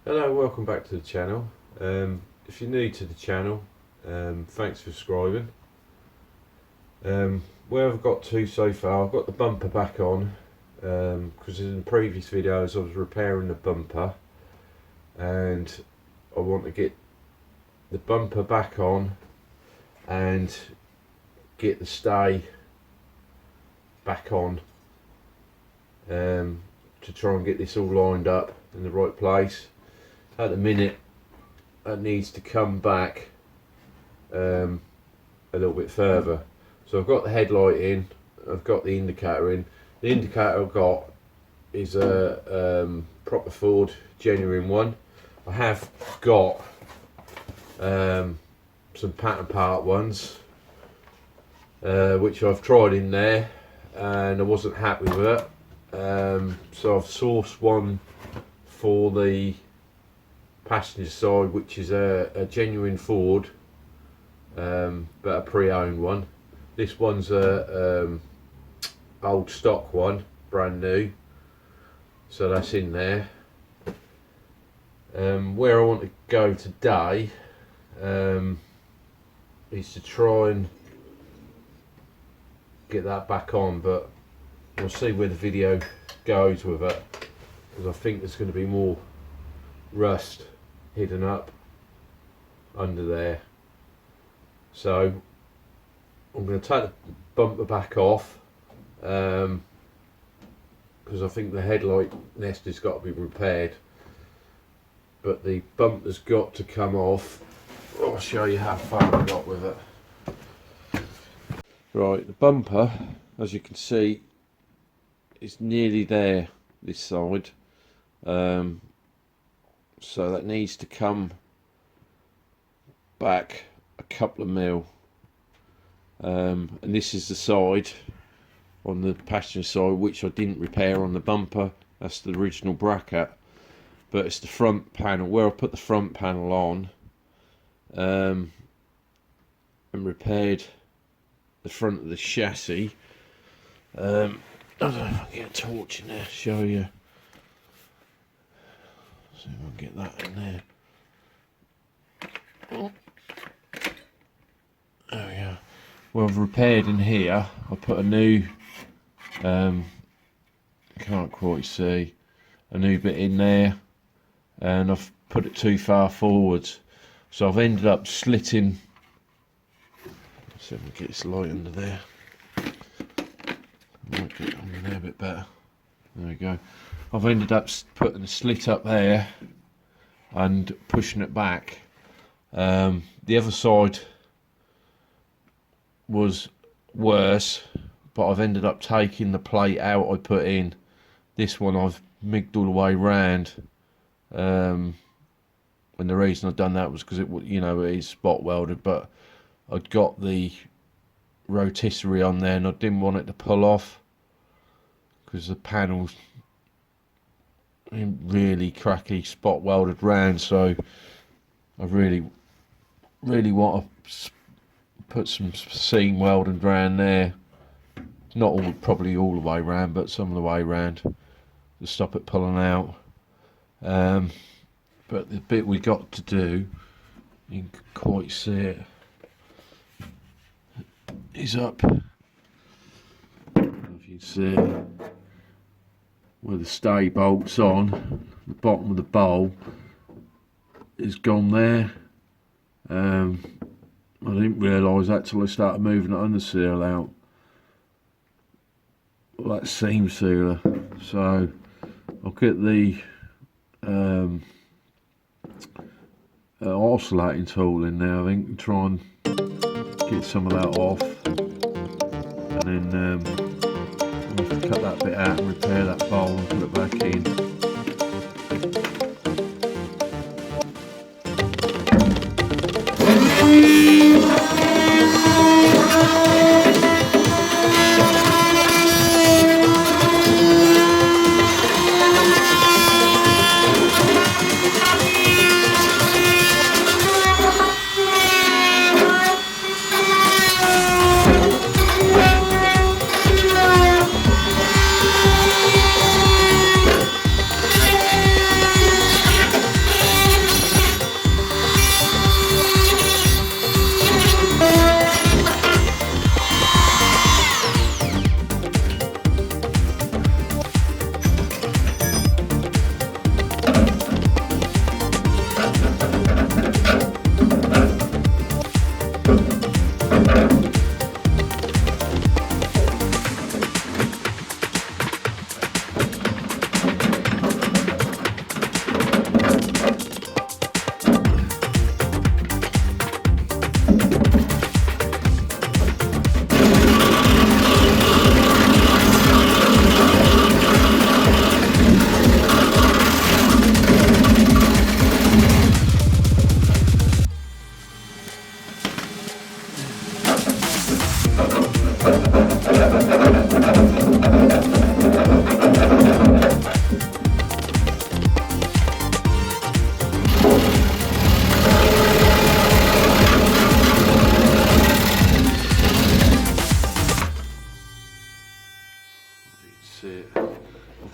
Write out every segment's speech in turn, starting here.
Hello, welcome back to the channel. If you're new to the channel, thanks for subscribing. Where I've got to so far, I've got the bumper back on because in the previous videos I was repairing the bumper and I want to get the bumper back on and get the stay back on to try and get this all lined up in the right place. At the minute that needs to come back a little bit further. So I've got the headlight in, I've got the indicator in. The indicator I've got is a proper Ford genuine one. I have got some pattern part ones which I've tried in there and I wasn't happy with it. So I've sourced one for the passenger side, which is a genuine Ford, but a pre-owned one. This one's a old stock one, brand new, so that's in there. Where I want to go today is to try and get that back on, but we'll see where the video goes with it, because I think there's going to be more rust hidden up under there. So I'm going to take the bumper back off because I think the headlight nest has got to be repaired, but the bumper's got to come off. I'll show you how far I got with it. Right, the bumper, as you can see, is nearly there this side, so that needs to come back a couple of mil, and this is the side on the passenger side which I didn't repair on the bumper. That's the original bracket, but it's the front panel where I put the front panel on and repaired the front of the chassis. I don't know if I can get a torch in there to show you. See if I can get that in there. There we go. Well, I've repaired in here. I put a new, can't quite see, a new bit in there, and I've put it too far forwards. So I've ended up slitting. Let's see if I can get this light under there. Might get under there a bit better. There we go. I've ended up putting a slit up there and pushing it back. The other side was worse, but I've ended up taking the plate out I put in. This one I've migged all the way round, and the reason I've done that was because it is spot welded, but I'd got the rotisserie on there and I didn't want it to pull off because the panels really cracky spot welded round. So I really want to put some seam welding round there, not all, probably all the way round, but some of the way round to stop it pulling out. But the bit we got to do, you can quite see it, is up, if you see where the stay bolt's on, the bottom of the bowl is gone there. I didn't realise that till I started moving the underseal out, that seam sealer. So I'll get the oscillating tool in there, I think, and try and get some of that off, and then we'll cut that bit out and repair that bowl and put it back in.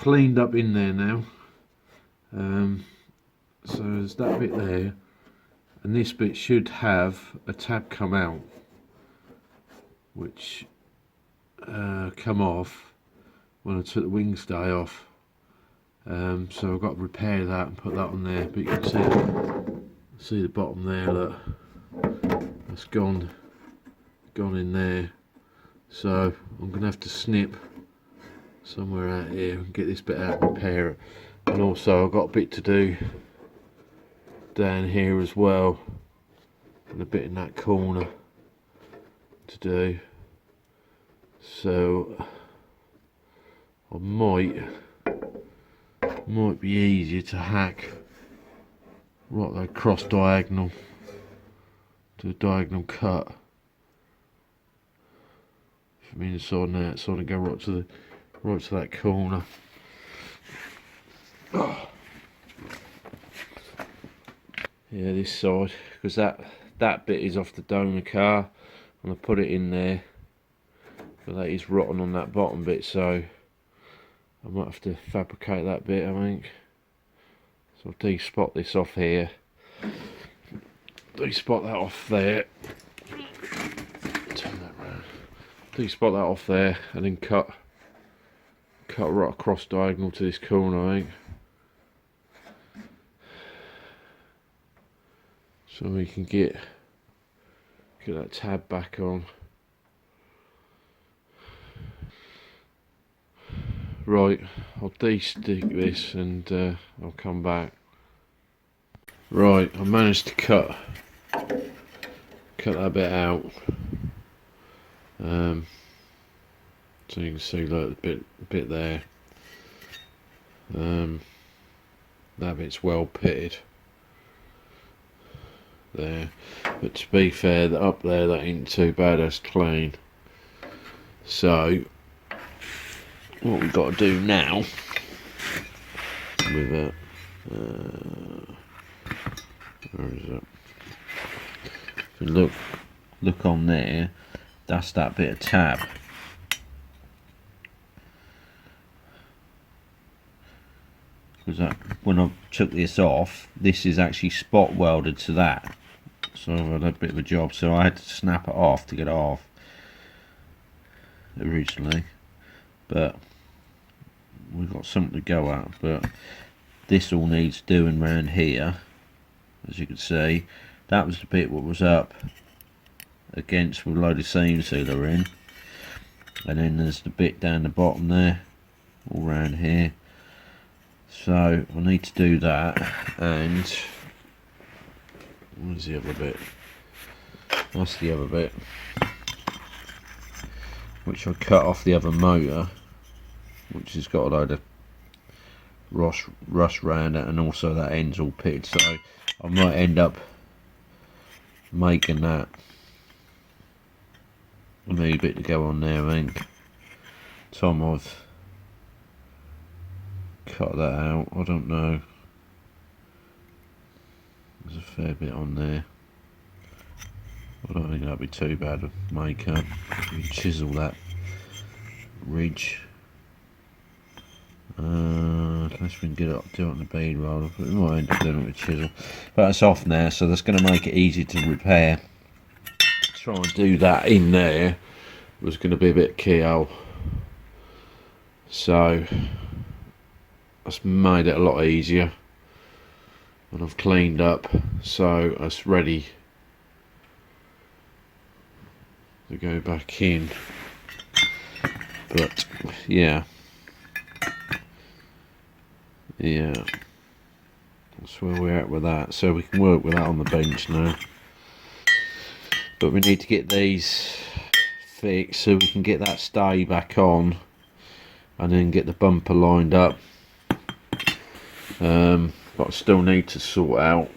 cleaned up in there now. So there's that bit there, and this bit should have a tab come out, which come off when I took the wing stay off. So I've got to repair that and put that on there. But you can see the bottom there. Look, it's gone in there. So I'm gonna have to snip somewhere out here and get this bit out and repair it. And also I've got a bit to do down here as well, and a bit in that corner to do. So I might be easier to hack right there cross diagonal to a diagonal cut from inside and outside and go right to that corner. Oh. Yeah, this side, because that bit is off the donor car, and I put it in there, but that is rotten on that bottom bit, so I might have to fabricate that bit, I think. So I'll de-spot this off here, de-spot that off there, turn that round, de-spot that off there, and then cut right across diagonal to this corner, I think. So we can get that tab back on. Right, I'll de-stick this and I'll come back. Right, I managed to cut that bit out. So you can see, look, the bit there. That bit's well pitted there, but to be fair, that up there, that ain't too bad, that's clean. So what we've got to do now with it, where is it? If you look on there, that's that bit of tab. Because when I took this off, this is actually spot welded to that. So I've had a bit of a job, so I had to snap it off to get it off originally. But we've got something to go at. But this all needs doing around here, as you can see. That was the bit what was up against with a load of seam sealer in, and then there's the bit down the bottom there, all around here. So I need to do that, and where's the other bit? That's the other bit, which I cut off the other motor, which has got a load of rust around it, and also that end's all pitted. So I might end up making that a wee bit to go on there, I think. Time I've cut that out, I don't know. There's a fair bit on there. I don't think that'd be too bad to make up. You chisel that ridge. Unless we can get it up, do it on the bead roller, but we might end up doing it with a chisel. But it's off now, so that's going to make it easy to repair. Try and do that in there was going to be a bit keyhole. So that's made it a lot easier, and I've cleaned up, so it's ready to go back in. But yeah, that's where we're at with that. So we can work with that on the bench now, but we need to get these fixed so we can get that stay back on, and then get the bumper lined up. But I still need to sort out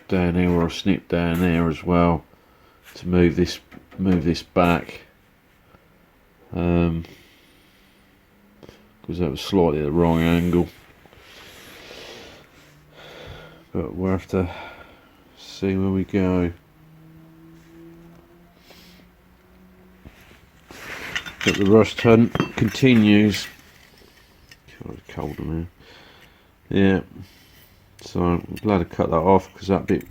down here, or a snip down there as well, to move this back, because that was slightly the wrong angle. But we'll have to see where we go. But the rust hunt continues. God, colder now. Yeah, so I'm glad I cut that off because that bit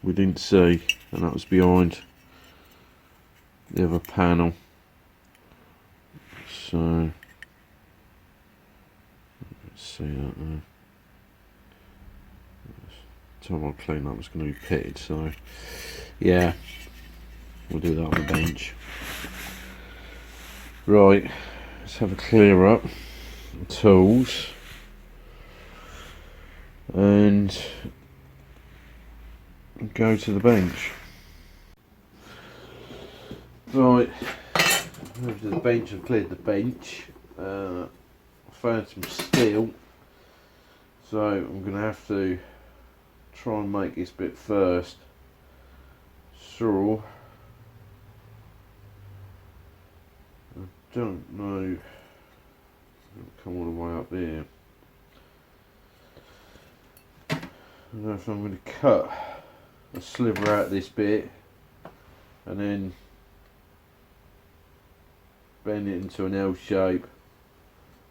we didn't see, and that was behind the other panel. So let's see that there. Time I'll clean up, it's going to be pitted, so yeah, we'll do that on the bench. Right, let's have a clear up the tools and go to the bench. Right, over to the bench. I've cleared the bench. I found some steel, so I'm going to have to try and make this bit first. So I don't know, come all the way up there. I don't know if I'm going to cut a sliver out of this bit and then bend it into an L shape,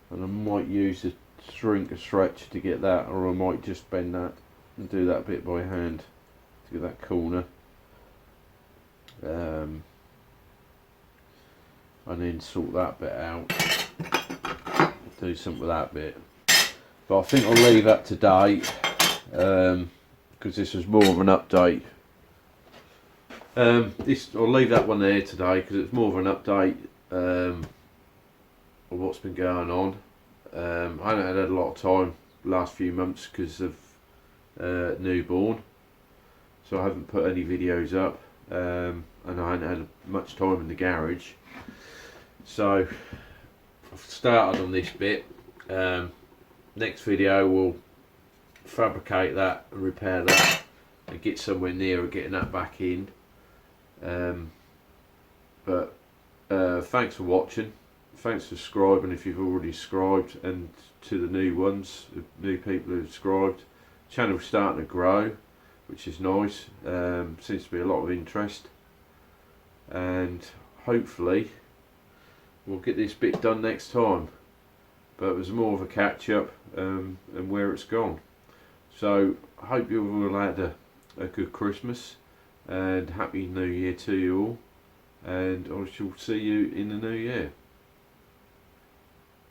and I might use a shrink, a stretch to get that, or I might just bend that and do that bit by hand to get that corner, and then sort that bit out, do something with that bit. But I think I'll leave that today because this was more of an update. I'll leave that one there today because it's more of an update of what's been going on. I haven't had a lot of time the last few months because of newborn, so I haven't put any videos up, and I haven't had much time in the garage, so I've started on this bit. Next video we'll fabricate that and repair that and get somewhere near getting that back in. But thanks for watching, thanks for subscribing if you've already subscribed, and to the new ones, the new people who've subscribed. Channel's starting to grow, which is nice. Seems to be a lot of interest, and hopefully we'll get this bit done next time. But it was more of a catch up and where it's gone. So I hope you all had a good Christmas and Happy New Year to you all, and I shall see you in the new year.